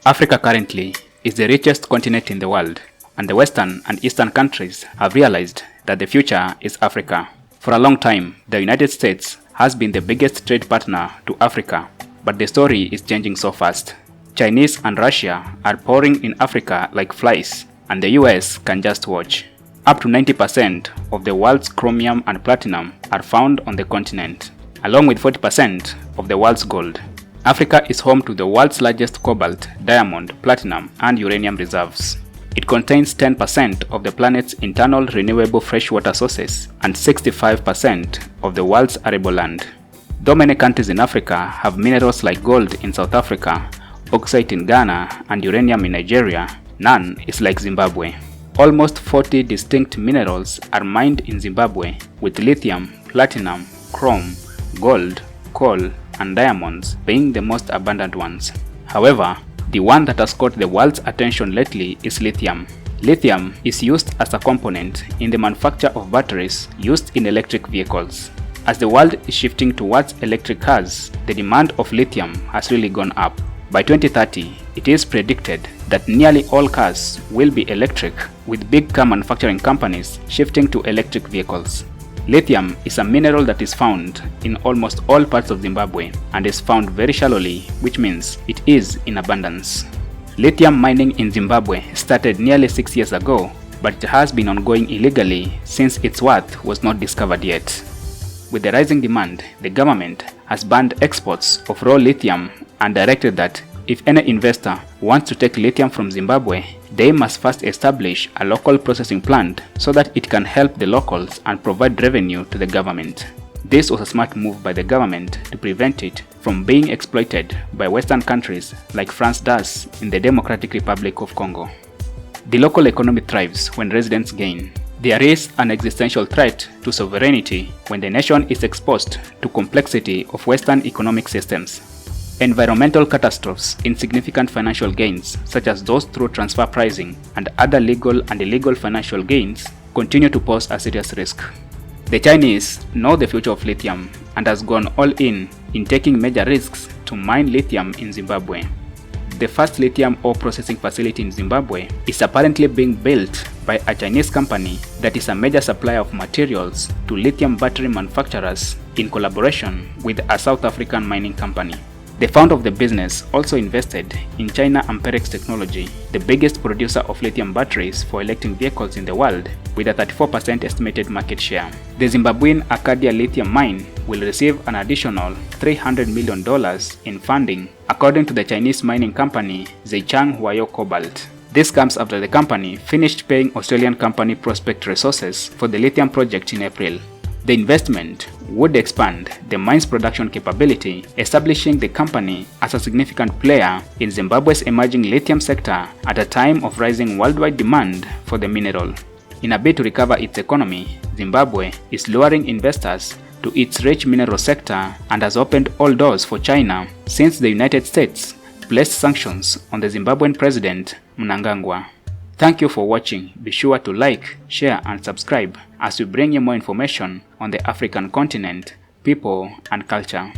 Africa currently is the richest continent in the world, and the Western and Eastern countries have realized that the future is Africa. For a long time, the United States has been the biggest trade partner to Africa, but the story is changing so fast. Chinese and Russia are pouring in Africa like flies, and the US can just watch. Up to 90% of the world's chromium and platinum are found on the continent, along with 40% of the world's gold. Africa is home to the world's largest cobalt, diamond, platinum, and uranium reserves. It contains 10% of the planet's internal renewable freshwater sources and 65% of the world's arable land. Though many countries in Africa have minerals like gold in South Africa, bauxite in Ghana, and uranium in Nigeria, none is like Zimbabwe. Almost 40 distinct minerals are mined in Zimbabwe, with lithium, platinum, chrome, gold, coal, and diamonds being the most abundant ones. However, the one that has caught the world's attention lately is lithium. Lithium is used as a component in the manufacture of batteries used in electric vehicles. As the world is shifting towards electric cars, the demand of lithium has really gone up. By 2030, it is predicted that nearly all cars will be electric, with big car manufacturing companies shifting to electric vehicles. Lithium is a mineral that is found in almost all parts of Zimbabwe and is found very shallowly, which means it is in abundance. Lithium mining in Zimbabwe started nearly 6 years ago, but it has been ongoing illegally since its worth was not discovered yet. With the rising demand, the government has banned exports of raw lithium and directed that if any investor wants to take lithium from Zimbabwe, they must first establish a local processing plant so that it can help the locals and provide revenue to the government. This was a smart move by the government to prevent it from being exploited by Western countries like France does in the Democratic Republic of Congo. The local economy thrives when residents gain. There is an existential threat to sovereignty when the nation is exposed to complexity of Western economic systems. Environmental catastrophes, insignificant financial gains, such as those through transfer pricing and other legal and illegal financial gains, continue to pose a serious risk. The Chinese know the future of lithium and has gone all in taking major risks to mine lithium in Zimbabwe. The first lithium ore processing facility in Zimbabwe is apparently being built by a Chinese company that is a major supplier of materials to lithium battery manufacturers in collaboration with a South African mining company. The founder of the business also invested in China Amperex Technology, the biggest producer of lithium batteries for electric vehicles in the world, with a 34% estimated market share. The Zimbabwean Arcadia lithium mine will receive an additional $300 million in funding, according to the Chinese mining company Zhejiang Huayo Cobalt. This comes after the company finished paying Australian company Prospect Resources for the lithium project in April. The investment would expand the mine's production capability, establishing the company as a significant player in Zimbabwe's emerging lithium sector at a time of rising worldwide demand for the mineral. In a bid to recover its economy, Zimbabwe is luring investors to its rich mineral sector and has opened all doors for China since the United States placed sanctions on the Zimbabwean President Mnangagwa. Thank you for watching. Be sure to like, share, and subscribe as we bring you more information on the African continent, people, and culture.